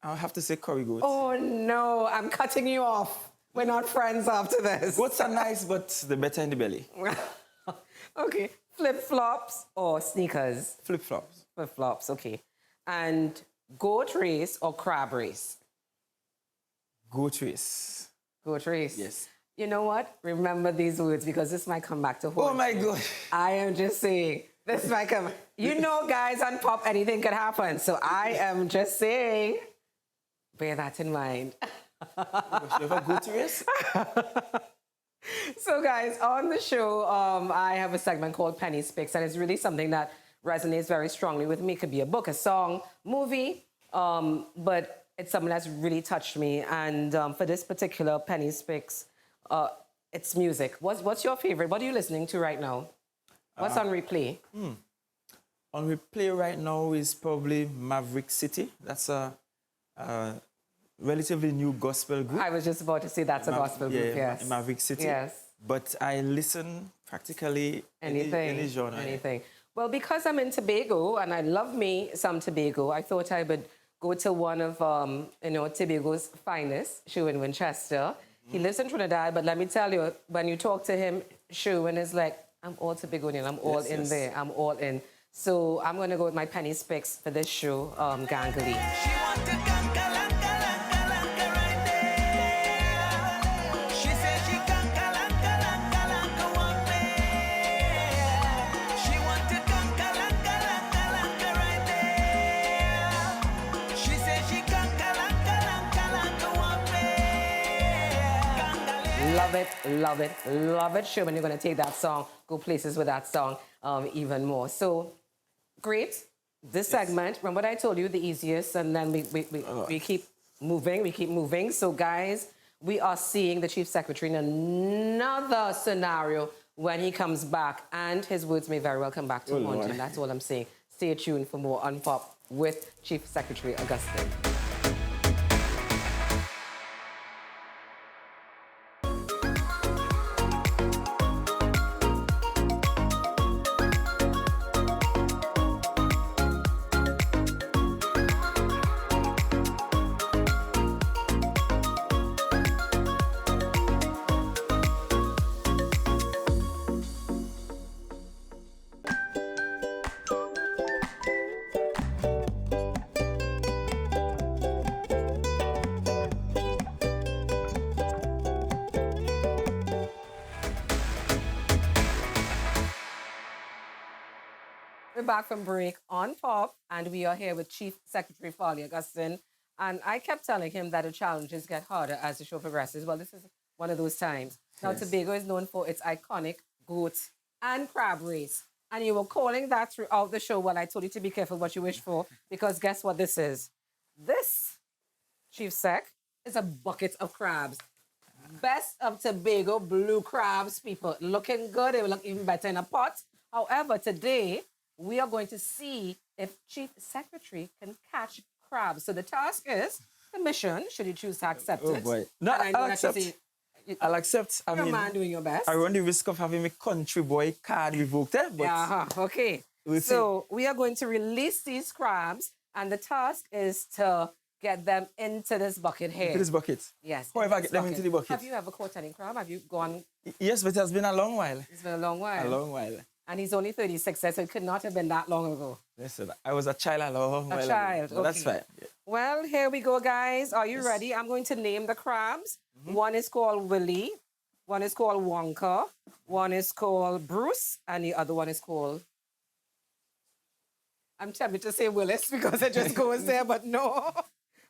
S2: I'll have to say curry goat.
S1: Oh, no, I'm cutting you off. We're not friends after this.
S2: Goats are nice, but the better in the belly.
S1: Okay. Flip-flops or sneakers?
S2: Flip-flops.
S1: Flip-flops, okay. And goat race or crab race?
S2: Goat race.
S1: Goat race.
S2: Yes.
S1: You know what? Remember these words because this might come back to haunt
S2: Oh my
S1: you.
S2: God.
S1: I am just saying, this might come. You know, guys, on Pop, anything could happen. So I am just saying, bear that in mind.
S2: You ever go to race?
S1: So, guys, on the show, I have a segment called Penny's Picks, and it's really something that resonates very strongly with me. It could be a book, a song, movie, but it's something that's really touched me. And for this particular Penny's Picks, it's music. What's your favorite? What are you listening to right now? What's on replay?
S2: On replay right now is probably Maverick City. That's a relatively new gospel group.
S1: I was just about to say that's a gospel group, yes.
S2: Maverick City.
S1: Yes.
S2: But I listen practically any genre.
S1: Anything. Well, because I'm in Tobago and I love me some Tobago, I thought I would go to one of Tobago's finest, Sherwin Winchester. He lives in Trinidad, but let me tell you, when you talk to him, Sherwin is like, I'm all Tobagonian, I'm all in there, I'm all in. So I'm going to go with my Penny's Picks for this show, Gangali. Love it, love it, love it. Sherman, you're going to take that song, go places with that song even more. So, great. This segment, remember what I told you, the easiest, and then we keep moving, So, guys, we are seeing the Chief Secretary in another scenario when he comes back, and his words may very well come back to haunt him. That's all I'm saying. Stay tuned for more on Pop with Chief Secretary Augustine. We're back from break on Pop, and we are here with Chief Secretary Farley Augustine. And I kept telling him that the challenges get harder as the show progresses. Well, this is one of those times. Now, Tobago is known for its iconic goat and crab race. And you were calling that throughout the show. Well, I told you to be careful what you wish for, because guess what this is? This, Chief Sec, is a bucket of crabs. Best of Tobago blue crabs, people. Looking good. They will look even better in a pot. However, today, we are going to see if Chief Secretary can catch crabs. So the task is the mission, should you choose to accept it.
S2: Oh, boy. No, I'll accept. I'll accept. I
S1: You're
S2: mean,
S1: a man doing your best.
S2: I run the risk of having my country boy card revoked, but
S1: okay. So we are going to release these crabs, and the task is to get them into this bucket here.
S2: Into this bucket?
S1: Yes.
S2: However, I get them into the bucket.
S1: Have you ever caught any crab? Have you gone?
S2: Yes, but it has been a long while.
S1: It's been a long while.
S2: A long while.
S1: And he's only 36, so it could not have been that long ago.
S2: Listen, I was a child a long while ago.
S1: A child, okay.
S2: That's fine. Yeah.
S1: Well, here we go, guys. Are you ready? I'm going to name the crabs. One is called Willie. One is called Wonka. One is called Bruce. And the other one is called... I'm tempted to say Willis because it just goes there, but no.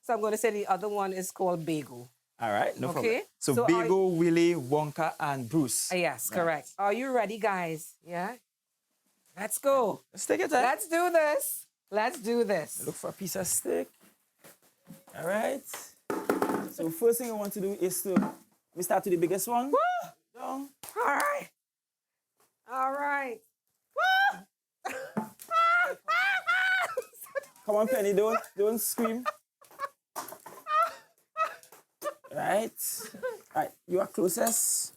S1: So I'm going to say the other one is called Bagel.
S2: All right, no problem.
S1: Okay.
S2: So Bagel, Willie, Wonka, and Bruce.
S1: Yes, correct. Are you ready, guys? Yeah? Let's go.
S2: Let's take it time.
S1: Let's do this. Let's do this.
S2: Look for a piece of steak. All right. So first thing I want to do is we start with the biggest one.
S1: Woo!
S2: Down.
S1: All right. All right. Woo!
S2: Come on, Penny, don't scream. Right. Right, you are closest.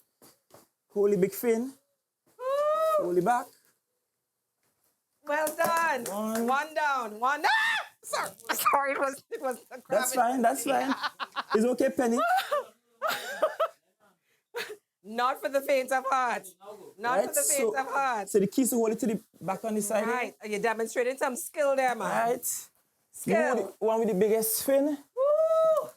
S2: Hold the big fin. Hold it back.
S1: Well done. One down. One. Ah! Sorry, it was the crab.
S2: That's fine. It's okay, Penny.
S1: Not for the faint of heart. Not for
S2: Right?
S1: the faint of heart.
S2: So the keys to hold it to the back on the side.
S1: Right. You're demonstrating some skill there, man.
S2: Right? You
S1: Skill.
S2: want the one with the biggest fin?
S1: Woo!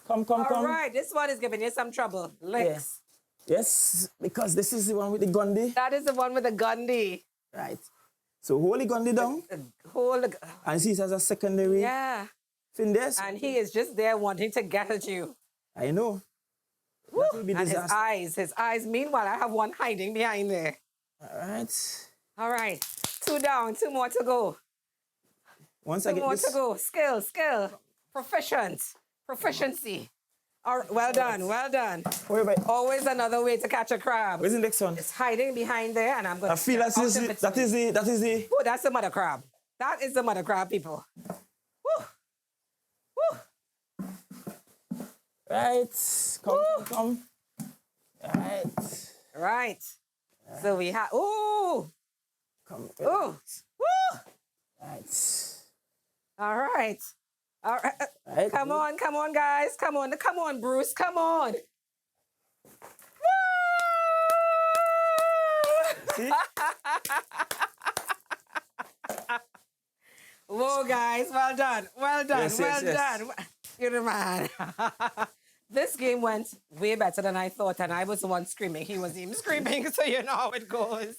S2: Come.
S1: All right. This one is giving you some trouble. Licks.
S2: Yes, because this is the one with the Gundy.
S1: That is the one with the Gundy.
S2: Right. So hold the Gundy down.
S1: Hold.
S2: And see it has a secondary
S1: Yeah.
S2: fin there.
S1: And he is just there wanting to get at you.
S2: I know.
S1: Woo!
S2: That will be
S1: And
S2: disaster.
S1: his eyes. Meanwhile, I have one hiding behind there.
S2: All right.
S1: All right. 2 down, 2 more to go.
S2: Once
S1: 2
S2: I get
S1: more
S2: this.
S1: to go. Skill. Proficiency. All right. Well done.
S2: Wait, wait.
S1: Always another way to catch a crab.
S2: Where's the next one?
S1: It's hiding behind there, and I'm going to.
S2: I feel that is the.
S1: Oh, that's the mother crab. That is the mother crab, people. Woo!
S2: Right. Come. Right.
S1: Right. So we have. Ooh!
S2: Come.
S1: Ooh! Woo!
S2: Right.
S1: All right.
S2: Right.
S1: Come on, guys. Come on, Bruce. Come on.
S2: See?
S1: Whoa, guys. Well done.
S2: Yes.
S1: Done. You're the man. This game went way better than I thought, and I was the one screaming. He wasn't even screaming, so you know how it goes.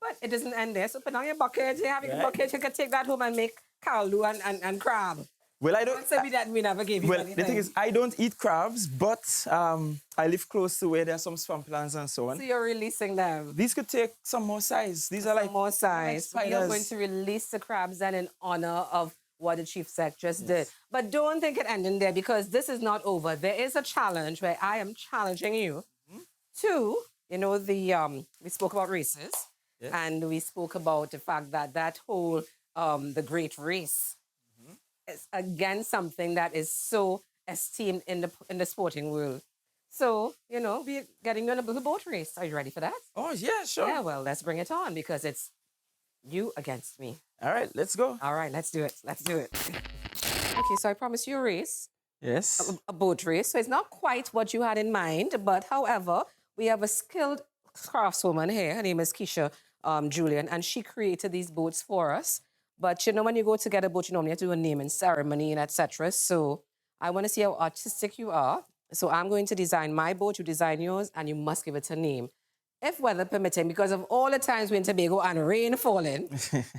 S1: But it doesn't end there. So put down your bucket. You have your bucket. You can take that home and make caldo and crab.
S2: Well, I don't.
S1: Don't say me that we never gave you
S2: Well,
S1: anything.
S2: the thing is, I don't eat crabs, but I live close to where there are some swamplands and so on.
S1: So you're releasing them.
S2: These could take some more size. These are like
S1: More size.
S2: like
S1: We are
S2: spiders.
S1: going to release the crabs then in honor of what the chief sec just did. But don't think it ended there, because this is not over. There is a challenge where I am challenging you to, we spoke about races, and we spoke about the fact that whole the great race is again something that is so esteemed in the sporting world. So, we're getting you on a little boat race. Are you ready for that?
S2: Oh, yeah, sure.
S1: Yeah, well, let's bring it on, because it's you against me.
S2: All right, let's go.
S1: All right, let's do it. Okay, so I promised you a race,
S2: Yes.
S1: a boat race. So it's not quite what you had in mind, but however, we have a skilled craftswoman here. Her name is Keisha Julian, and she created these boats for us. But when you go to get a boat, you normally have to do a naming ceremony and etc. So I want to see how artistic you are. So I'm going to design my boat, you design yours, and you must give it a name. If weather permitting, because of all the times we're in Tobago and rain falling,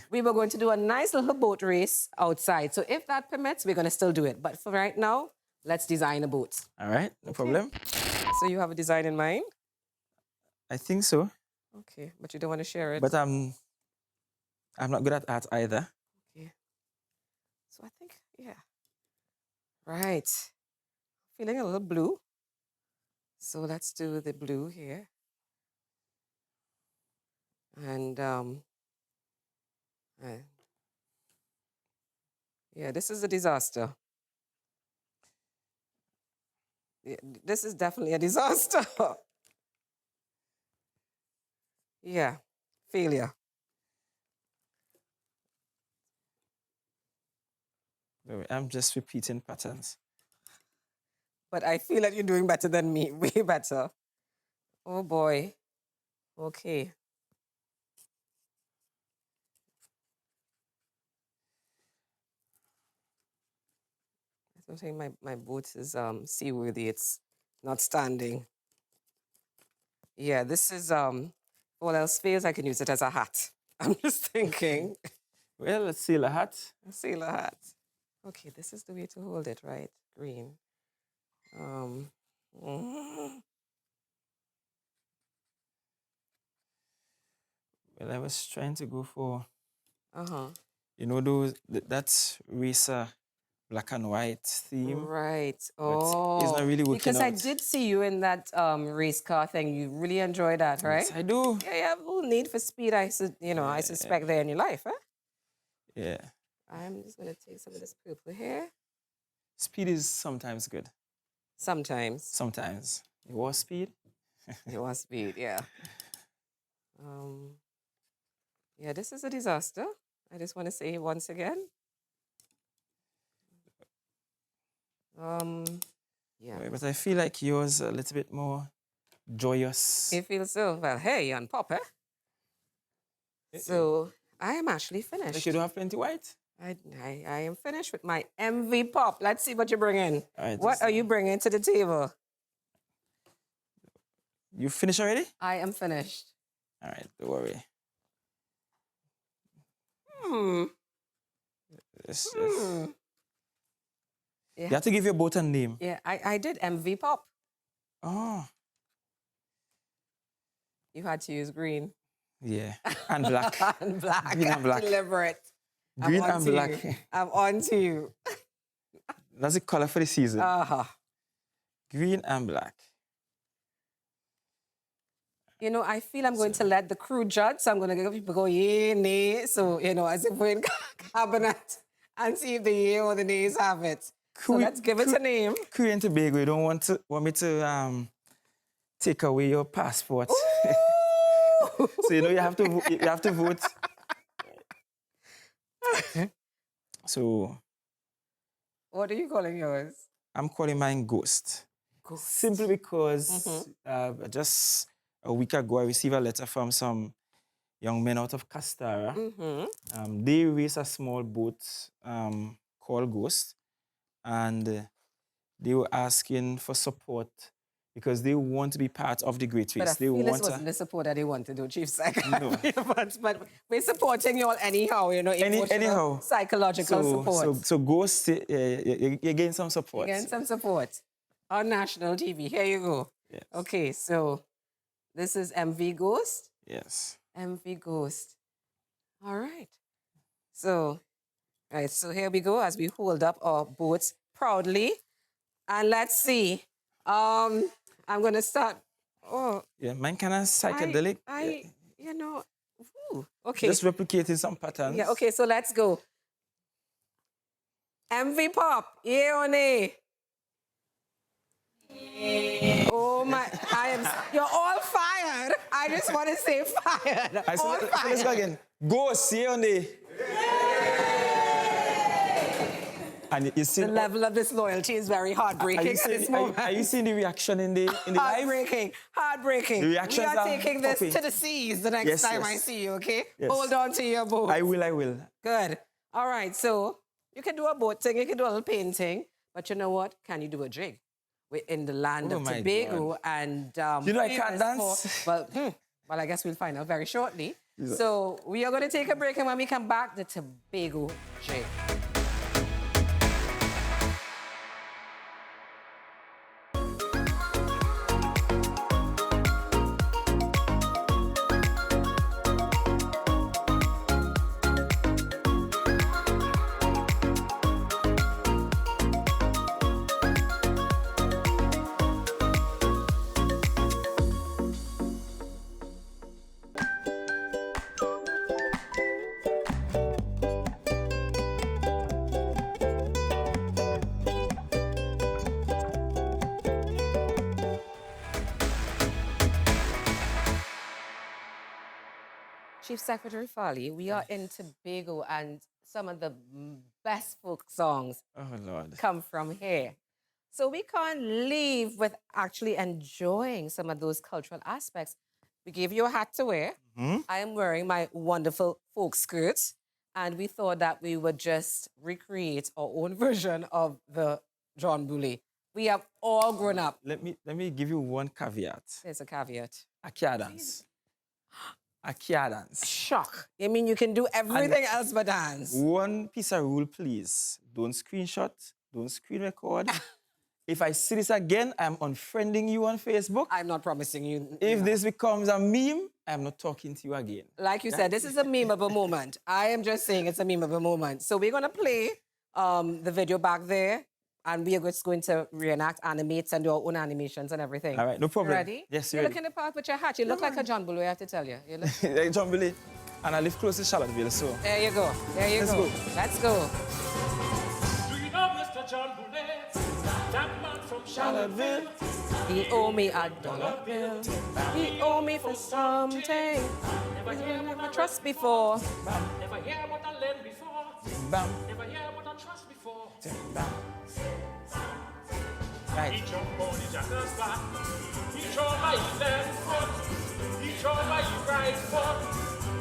S1: we were going to do a nice little boat race outside. So if that permits, we're going to still do it. But for right now, let's design a boat.
S2: All right, no problem.
S1: So you have a design in mind?
S2: I think so.
S1: Okay, but you don't want to share it?
S2: But I'm not good at art either.
S1: Okay. So I think, Right. Feeling a little blue. So let's do the blue here. And this is a disaster. Yeah, this is definitely a disaster. Yeah, failure.
S2: I'm just repeating patterns.
S1: But I feel like you're doing better than me, way better. Oh boy. Okay. I'm saying my boat is seaworthy. It's not standing. Yeah, this is all else fails, I can use it as a hat. I'm just thinking.
S2: Well, let's seal a hat.
S1: A sailor hat. Okay, this is the way to hold it, right? Green.
S2: Well, I was trying to go for,
S1: Uh-huh.
S2: that's racer black and white theme.
S1: Right.
S2: But it's not really working
S1: because I
S2: out.
S1: did see you in that race car thing. You really enjoyed that, right?
S2: Yes, I do.
S1: Yeah, you have a little need for speed, I suspect there in your life, huh?
S2: Yeah.
S1: I'm just gonna take some of this purple here.
S2: Speed is sometimes good.
S1: Sometimes.
S2: Sometimes. It was speed.
S1: It was speed, yeah. Yeah, this is a disaster. I just want to say once again. Yeah.
S2: But I feel like yours a little bit more joyous.
S1: You feel so? Well, hey, you're on pop, eh? So I am actually finished.
S2: Like you don't have plenty white?
S1: I am finished with my MV pop. Let's see what you're bringing.
S2: Right,
S1: What are you bringing to the table?
S2: You finished already?
S1: I am finished.
S2: All right, don't worry. Yes.
S1: Yeah.
S2: You have to give your boat a name.
S1: Yeah, I did MV pop.
S2: Oh.
S1: You had to use green.
S2: Yeah. And black.
S1: And black.
S2: Green and black.
S1: Deliberate.
S2: Green and black.
S1: I'm on to you.
S2: That's the color for the season. Green and black.
S1: You know, I feel I'm going to let the crew judge, so I'm going to get people go, yay, nay. So, you know, as if we're in cabinet and see if the yay or the nays have it. So let's give it a name.
S2: Crew and Tobago, you don't want me to take away your passport. So you know you have to vote. So
S1: what are you calling yours?
S2: I'm calling mine Ghost. Simply because just a week ago I received a letter from some young men out of Castara. They race a small boat called Ghost, and they were asking for support because they want to be part of the Great Race.
S1: But I feel this wasn't the support that they want to do, Chief Secretary. No. but we're supporting you all anyhow, you know, emotional, psychological support.
S2: So Ghost, you gain some support.
S1: You gain some support on national TV. Here you go.
S2: Yes.
S1: Okay, so this is MV Ghost?
S2: Yes.
S1: MV Ghost. All right. So here we go as we hold up our boats proudly. And let's see. I'm going to start. Oh.
S2: Yeah, mine kind of psychedelic.
S1: You know, okay.
S2: Just replicating some patterns.
S1: Yeah, okay, so let's go. MV Pop, yay or nay? Oh my, you're all fired. I just want to say fired. All fired.
S2: Let's go again. Ghost, yay or nay? And you see
S1: the level of this loyalty is very heartbreaking at this moment.
S2: Are you seeing the reaction in the live?
S1: Heartbreaking.
S2: The reactions
S1: we are taking this to the seas the next time I see you, okay? Yes. Hold on to your boat.
S2: I will.
S1: Good. All right, so you can do a boat thing, you can do a little painting, but you know what? Can you do a jig? We're in the land of Tobago, and
S2: you know I can't dance.
S1: Well, I guess we'll find out very shortly. So we are going to take a break, and when we come back, the Tobago Jig. Chief Secretary Farley, we are in Tobago, and some of the best folk songs come from here. So we can't leave with actually enjoying some of those cultural aspects. We gave you a hat to wear. I am wearing my wonderful folk skirt, and we thought that we would just recreate our own version of the John Boulay. We have all grown up.
S2: Let me give you one caveat.
S1: There's a caveat.
S2: A Kia dance. A Kia dance.
S1: Shock. You mean you can do everything else but dance?
S2: One piece of rule, please. Don't screenshot. Don't screen record. If I see this again, I'm unfriending you on Facebook.
S1: I'm not promising you.
S2: If this becomes a meme, I'm not talking to you again.
S1: Like you said, this is a meme of a moment. I am just saying it's a meme of a moment. So we're going to play the video back there, and we are just going to reenact, animate, and do our own animations and everything.
S2: All right, no problem.
S1: You ready?
S2: Yes,
S1: you're looking the part with your hat. You look like a John Boulay, I have to tell you. You look...
S2: John Boulay. And I live close to Charlottesville, so...
S1: There you go. There you go. Let's go.
S3: Do you know Mr. John Boulay? That man from Charlottesville.
S1: He owe me a dollar bill. He owe me for something.
S3: Never hear what I
S1: trust before.
S3: Never hear what I learned before.
S2: Bam.
S3: Never hear what I trust before.
S2: Bam. Right.
S3: He jump on the jackal's back. He over his left foot. He over his right foot.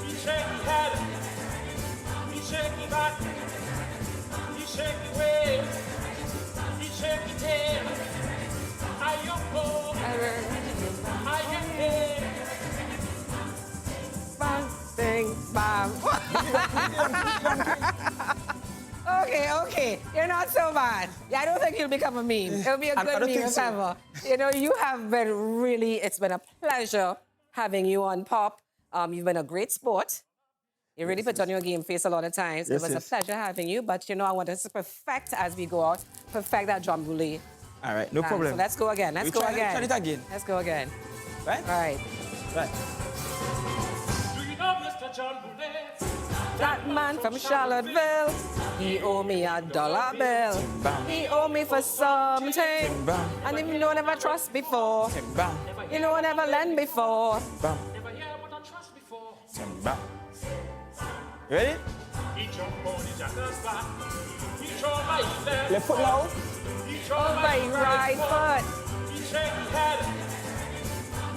S3: He shake his head. He shake his back. He shake his waist. He shake his tail. I go. I get paid.
S1: Bang, bang, bang. Okay. You're not so bad. Yeah, I don't think you'll become a meme. It'll be a
S2: I
S1: good
S2: don't
S1: meme
S2: think
S1: if
S2: so.
S1: ever. You know, you have been really, it's been a pleasure having you on Pop. You've been a great sport. You really put on your game face a lot of times.
S2: Yes,
S1: It was a pleasure having you, but you know, I want us to perfect as we go out, perfect that drum boule.
S2: All right, no
S1: So
S2: problem.
S1: let's go again. Let's go again.
S2: Try it again.
S1: Let's go again.
S2: Right?
S1: Right.
S2: Right.
S3: Do you know Mr. John Boulay?
S1: That man from Charlottesville, he owe me $1 bill. He owe me for something.
S2: Bam.
S1: And if you know never trust before,
S2: Bam.
S1: you know never lend before.
S2: Bam.
S3: Never hear what I trust before.
S2: Bam. Ready?
S3: He jump on the jackal's back. He over his left
S2: Left foot now.
S3: He
S1: Over his right foot.
S3: He shake his head.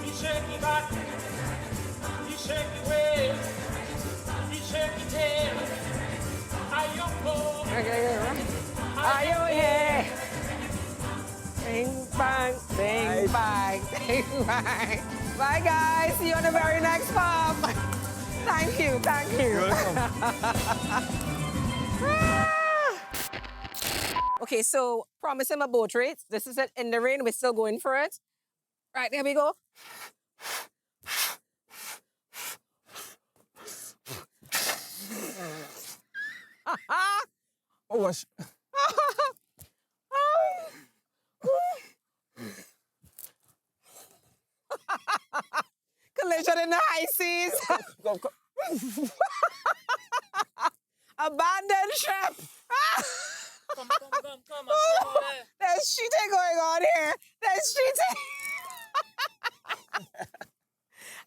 S3: He shake his back. He shake his waist. He shake his tail. I go.
S1: Are you here? Bing, bang, bing, bang, bing, bang. Bye, guys. See you on the very next pop. Thank you.
S2: You're welcome.
S1: Okay, so promise him a boat race. This is it in the rain. We're still going for it. Right, there we go.
S2: Oh, gosh.
S1: Collision in the high seas.
S2: Go.
S1: Abandoned ship.
S3: Come.
S1: There's cheating going on here. There's cheating.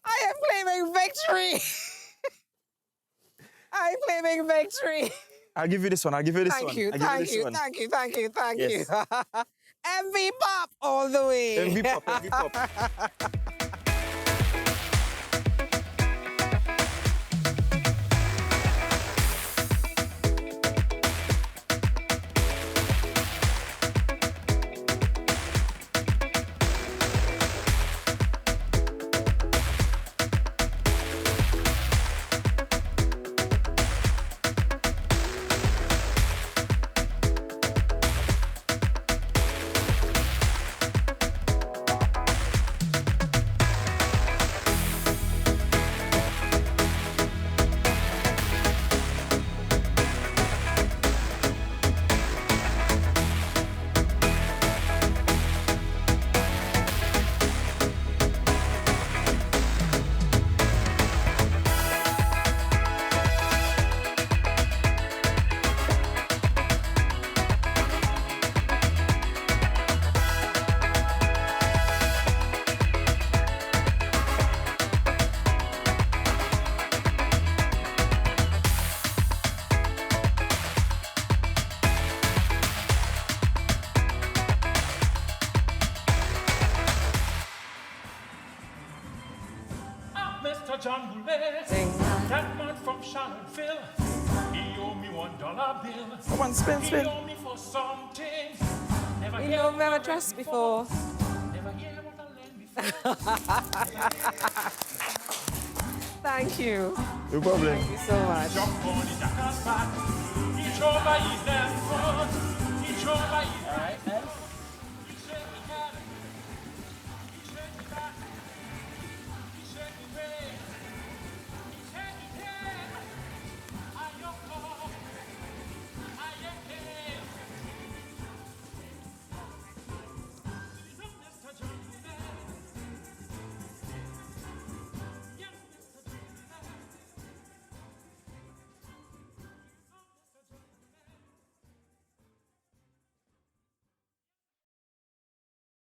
S1: I am claiming victory. I'm claiming victory.
S2: I'll give you this one.
S1: Thank you.
S2: I'll give you this one. Yes.
S1: MV Pop all the way.
S2: MV pop.
S3: Mr. John Boulay, that man from Charlottesville, he owe me $1 bill.
S2: Come on, spin.
S3: He owe me for something. Never
S1: You
S3: hear
S1: know,
S3: what
S1: never
S3: I
S1: trust
S3: read
S1: before.
S3: Never hear what I learned before.
S1: Thank you.
S2: No problem.
S1: Thank you so much.
S3: Jump on the jackal's back. He over his left foot. He over his right foot.